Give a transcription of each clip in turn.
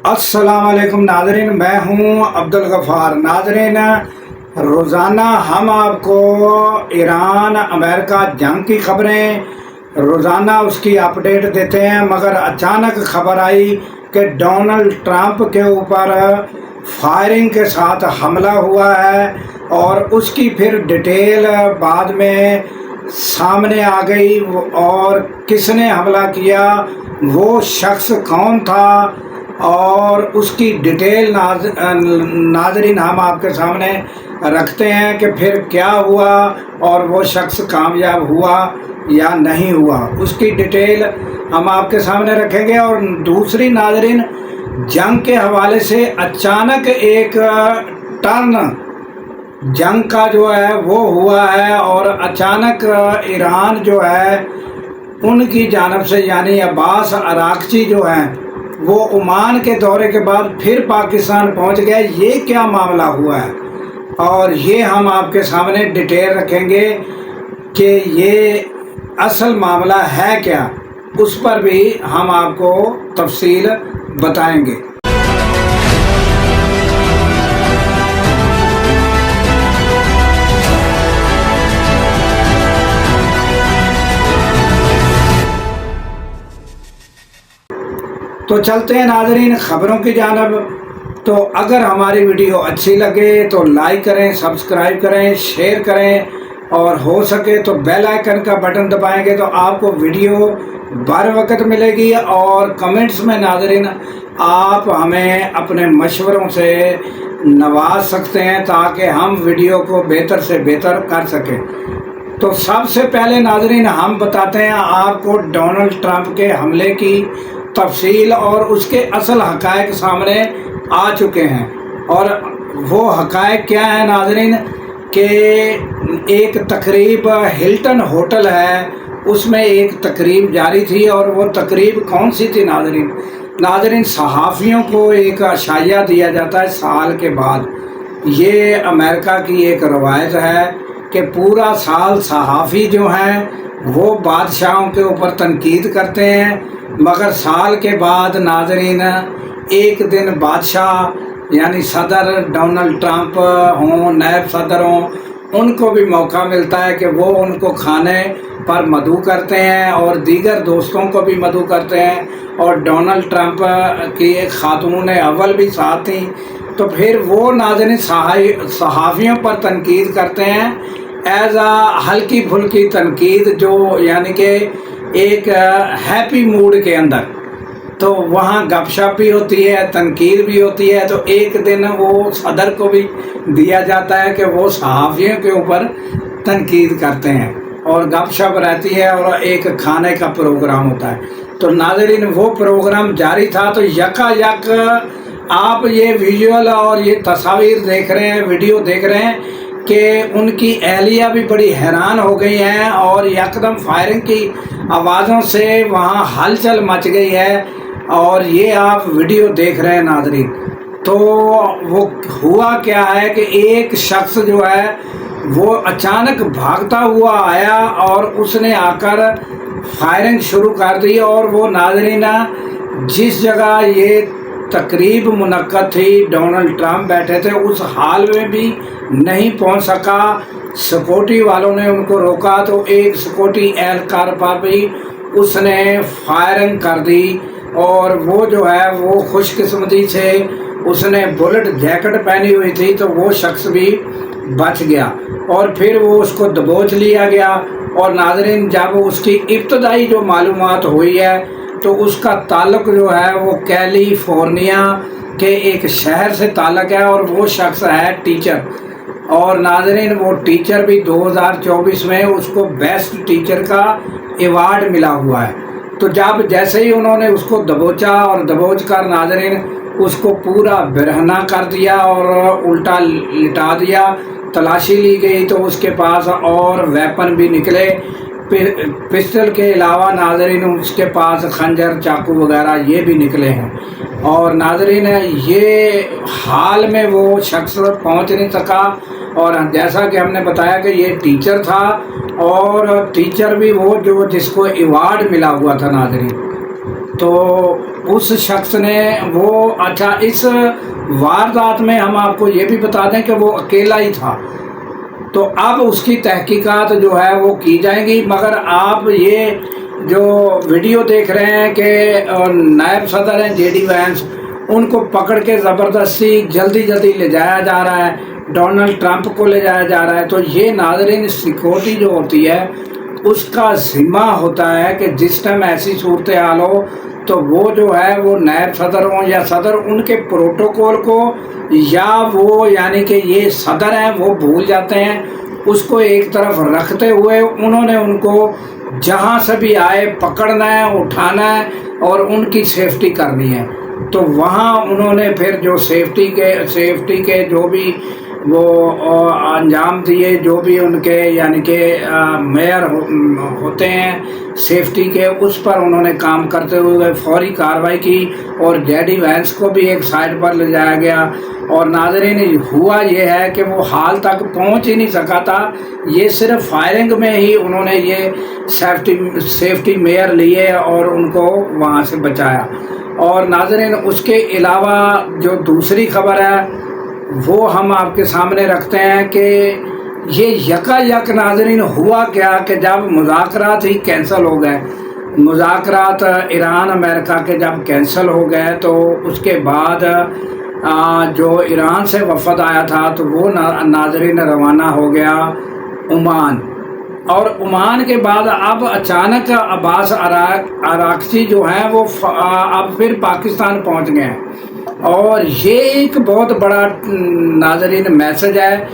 अस्सलाम वालेकुम नाज़रीन, मैं हूं अब्दुल गफ़ार। नाज़रीन, रोज़ाना हम आपको ईरान अमेरिका जंग की खबरें रोज़ाना उसकी अपडेट देते हैं, मगर अचानक खबर आई कि डोनाल्ड ट्रंप के ऊपर फायरिंग के साथ हमला हुआ है और उसकी फिर डिटेल बाद में सामने आ गई। और किसने हमला किया, वो शख्स कौन था और उसकी डिटेल नाज़रीन हम आपके सामने रखते हैं कि फिर क्या हुआ और वो शख्स कामयाब हुआ या नहीं हुआ, उसकी डिटेल हम आपके सामने रखेंगे। और दूसरी नाज़रीन, जंग के हवाले से अचानक एक टर्न जंग का जो है वो हुआ है और अचानक ईरान जो है उनकी जानब से यानी अब्बास अरागची जो हैं वो ओमान के दौरे के बाद फिर पाकिस्तान पहुंच गए। ये क्या मामला हुआ है और ये हम आपके सामने डिटेल रखेंगे कि ये असल मामला है क्या, उस पर भी हम आपको तफसील बताएंगे। तो चलते हैं नाज़रीन ख़बरों की जानब। तो अगर हमारी वीडियो अच्छी लगे तो लाइक करें, सब्सक्राइब करें, शेयर करें और हो सके तो बेल आइकन का बटन दबाएंगे तो आपको वीडियो बर वक्त मिलेगी। और कमेंट्स में नाज़रीन आप हमें अपने मशवरों से नवाज सकते हैं ताकि हम वीडियो को बेहतर से बेहतर कर सकें। तो सबसे पहले नाज़रीन हम बताते हैं आपको डोनाल्ड ट्रंप के हमले की तफसील और उसके असल हक़ाइक़ सामने आ चुके हैं। और वो हक़ाइक़ क्या है नाज़रीन कि एक तकरीब हिल्टन होटल है, उसमें एक तकरीब जारी थी और वो तकरीब कौन सी थी नाज़रीन सहाफ़ियों को एक अशाया दिया जाता है साल के बाद। ये अमेरिका की एक रवायत है कि पूरा साल सहाफ़ी जो हैं वो बादशाहों के ऊपर तनकीद करते हैं, मगर साल के बाद नाज़रीन एक दिन बादशाह यानी सदर डोनाल्ड ट्रंप हों, नायब सदर हों, उनको भी मौका मिलता है कि वो उनको खाने पर मदऊ करते हैं और दीगर दोस्तों को भी मदऊ करते हैं। और डोनाल्ड ट्रंप की एक खातून अव्वल भी साथ थी। तो फिर वो नाज़रीन सहाफ़ियों पर तनकीद करते हैं एज आ हल्की फुल्की तनकीद, जो यानी कि एक हैप्पी मूड के अंदर। तो वहाँ गपशप भी होती है, तनकीद भी होती है। तो एक दिन वो सदर को भी दिया जाता है कि वो सहाफ़ियों के ऊपर तनकीद करते हैं और गपशप रहती है और एक खाने का प्रोग्राम होता है। तो नाज़रीन वो प्रोग्राम जारी था। तो यकायक आप ये विजुअल और ये तस्वीर देख रहे हैं, वीडियो देख रहे हैं कि उनकी एहलिया भी बड़ी हैरान हो गई हैं और यकदम फायरिंग की आवाज़ों से वहाँ हलचल मच गई है। और ये आप वीडियो देख रहे हैं नाज़रीन। तो वो हुआ क्या है कि एक शख्स जो है वो अचानक भागता हुआ आया और उसने आकर फायरिंग शुरू कर दी। और वो नाज़रीन जिस जगह ये तकरीब मुनक्कद थी, डोनाल्ड ट्रंप बैठे थे, उस हाल में भी नहीं पहुंच सका। सिक्योरिटी वालों ने उनको रोका तो एक सिक्योरिटी एहलकार पर भी उसने फायरिंग कर दी। और वो जो है वो खुशकिस्मती से उसने बुलेट जैकेट पहनी हुई थी तो वो शख्स भी बच गया और फिर वो उसको दबोच लिया गया। और नाज़रीन जब उसकी इब्तदाई जो मालूमात हुई है तो उसका ताल्लुक़ जो है वो कैलिफोर्निया के एक शहर से ताल्लुक़ है और वो शख्स है टीचर। और नाज़रीन वो टीचर भी 2024 में उसको बेस्ट टीचर का अवार्ड मिला हुआ है। तो जब जैसे ही उन्होंने उसको दबोचा और दबोच कर नाज़रीन उसको पूरा बिरहना कर दिया और उल्टा लिटा दिया, तलाशी ली गई तो उसके पास और वेपन भी निकले। पिस्टल के अलावा नाज़रीन उसके पास खंजर, चाकू वगैरह ये भी निकले हैं। और नाज़रीन ये हाल में वो शख्स पहुंच नहीं सका। और जैसा कि हमने बताया कि ये टीचर था और टीचर भी वो जो जिसको अवार्ड मिला हुआ था नाज़रीन। तो उस शख्स ने वो अच्छा इस वारदात में हम आपको ये भी बता दें कि वो अकेला ही था। तो अब उसकी तहकीकात जो है वो की जाएंगी, मगर आप ये जो वीडियो देख रहे हैं कि नायब सदर हैं जेडी वैंस, उनको पकड़ के ज़बरदस्ती जल्दी जल्दी ले जाया जा रहा है, डोनाल्ड ट्रंप को ले जाया जा रहा है। तो ये नाज़रीन सिक्योरिटी जो होती है उसका ज़िम्मा होता है कि जिस टाइम ऐसी सूरत हाल हो तो वो जो है वो नायब सदर हों या सदर उनके प्रोटोकॉल को या वो यानी कि ये सदर हैं वो भूल जाते हैं, उसको एक तरफ रखते हुए उन्होंने उनको जहाँ से भी आए पकड़ना है, उठाना है और उनकी सेफ्टी करनी है। तो वहाँ उन्होंने फिर जो सेफ्टी के जो भी वो अंजाम दिए, जो भी उनके यानी कि मेयर होते हैं सेफ्टी के, उस पर उन्होंने काम करते हुए फौरी कार्रवाई की और जेडी वैंस को भी एक साइड पर ले जाया गया। और नाज़रीन हुआ ये है कि वो हाल तक पहुंच ही नहीं सका था, ये सिर्फ फायरिंग में ही उन्होंने ये सेफ्टी मेयर लिए और उनको वहाँ से बचाया। और नाज़रीन उसके अलावा जो दूसरी खबर है वो हम आपके सामने रखते हैं कि ये यकायक नाज़रीन हुआ क्या कि जब मुज़ाकरात ही कैंसिल हो गए, मुज़ाकरात ईरान अमेरिका के जब कैंसिल हो गए तो उसके बाद जो ईरान से वफद आया था तो वो नाज़रीन रवाना हो गया ओमान। और ओमान के बाद अब अचानक अब्बास अराक्ची जो हैं वो अब फिर पाकिस्तान पहुंच गए हैं। और ये एक बहुत बड़ा नाज़रीन मैसेज है,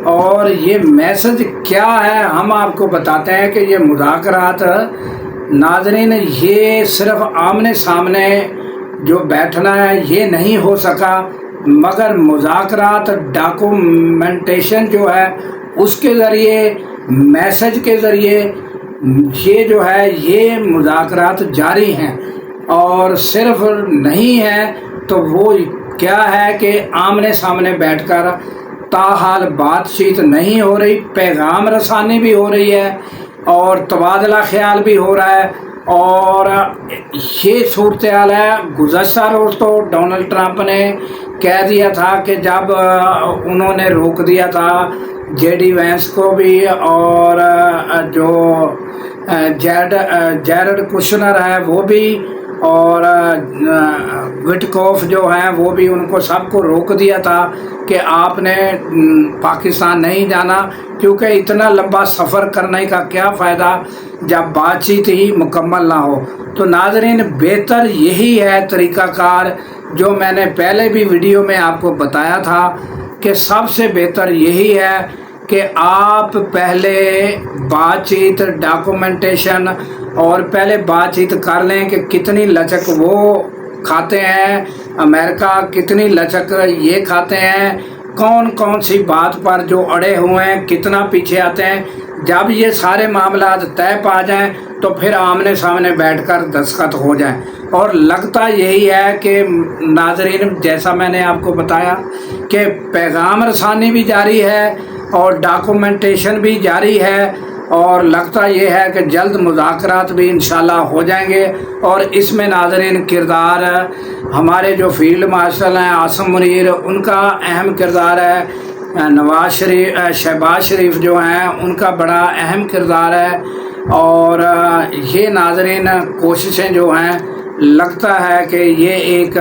और ये मैसेज क्या है हम आपको बताते हैं कि ये मुज़ाकरात नाज़रीन ये सिर्फ आमने सामने जो बैठना है ये नहीं हो सका, मगर मुज़ाकरात डॉक्यूमेंटेशन जो है उसके ज़रिए, मैसेज के ज़रिए ये जो है ये मुज़ाकरात जारी हैं। और सिर्फ नहीं है तो वो क्या है कि आमने सामने बैठकर ताहाल बातचीत नहीं हो रही, पैगाम रसानी भी हो रही है और तबादला ख्याल भी हो रहा है। और ये सूरत हाल है। गुज़श्ता रोज़ तो डोनाल्ड ट्रंप ने कह दिया था कि जब उन्होंने रोक दिया था जेडी वैंस को भी और जो जैरेड कुशनर है वो भी और विटकॉफ जो हैं वो भी, उनको सबको रोक दिया था कि आपने पाकिस्तान नहीं जाना, क्योंकि इतना लंबा सफ़र करने का क्या फ़ायदा जब बातचीत ही मुकम्मल ना हो। तो नाज़रीन बेहतर यही है तरीक़ाकार जो मैंने पहले भी वीडियो में आपको बताया था कि सबसे बेहतर यही है कि आप पहले बातचीत डॉक्यूमेंटेशन और पहले बातचीत कर लें कि कितनी लचक वो खाते हैं अमेरिका, कितनी लचक ये खाते हैं, कौन कौन सी बात पर जो अड़े हुए हैं कितना पीछे आते हैं। जब ये सारे मामला तय पा जाएं तो फिर आमने सामने बैठकर दस्तखत हो जाएं। और लगता यही है कि नाज़रीन जैसा मैंने आपको बताया कि पैगाम रसानी भी जारी है और डॉक्यूमेंटेशन भी जारी है, और लगता ये है कि जल्द मुज़ाकरात भी इंशाल्लाह हो जाएंगे। और इसमें नाज़रीन किरदार हमारे जो फील्ड मार्शल हैं आसिम मुनीर, उनका अहम किरदार है। शहबाज शरीफ जो हैं उनका बड़ा अहम किरदार है। और ये नाज़रीन कोशिशें जो हैं लगता है कि ये एक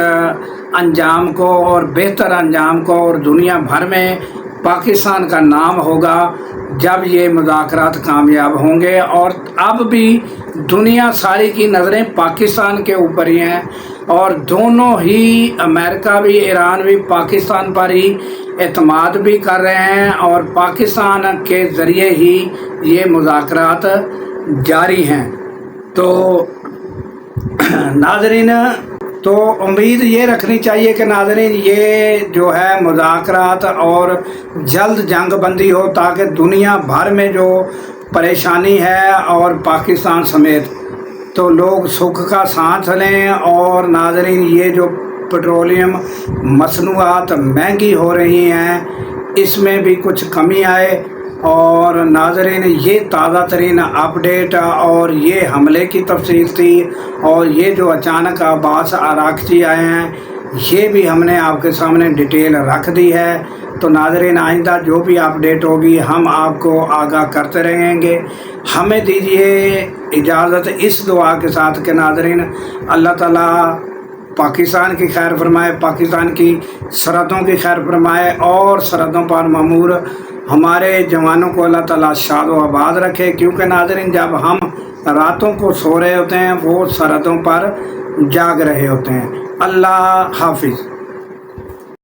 अंजाम को और बेहतर अंजाम को और दुनिया भर में पाकिस्तान का नाम होगा जब ये मुज़ाकरात कामयाब होंगे। और अब भी दुनिया सारी की नज़रें पाकिस्तान के ऊपर ही हैं और दोनों ही अमेरिका भी ईरान भी पाकिस्तान पर ही एतमाद भी कर रहे हैं और पाकिस्तान के ज़रिए ही ये मुज़ाकरात जारी हैं। तो नाज़रीन तो उम्मीद ये रखनी चाहिए कि नाज़रीन ये जो है मुज़ाकरात और जल्द जंग बंदी हो ताकि दुनिया भर में जो परेशानी है और पाकिस्तान समेत तो लोग सुख का सांस लें। और नाज़रीन ये जो पेट्रोलियम मसनूआत महंगी हो रही हैं इसमें भी कुछ कमी आए اور ناظرین یہ تازہ ترین اپڈیٹ اور یہ حملے کی تفصیل تھی، اور یہ جو اچانک عباس عراقچی آئے ہیں یہ بھی ہم نے آپ کے سامنے ڈیٹیل رکھ دی ہے۔ تو ناظرین آئندہ جو بھی اپڈیٹ ہوگی ہم آپ کو آگاہ کرتے رہیں گے۔ ہمیں دیجیے اجازت اس دعا کے ساتھ کہ ناظرین اللہ تعالیٰ پاکستان کی خیر فرمائے، پاکستان کی سرحدوں کی خیر فرمائے، اور سرحدوں پر مامور ہمارے جوانوں کو اللہ تعالیٰ شاد و آباد رکھے، کیونکہ ناظرین جب ہم راتوں کو سو رہے ہوتے ہیں وہ سرحدوں پر جاگ رہے ہوتے ہیں۔ اللہ حافظ۔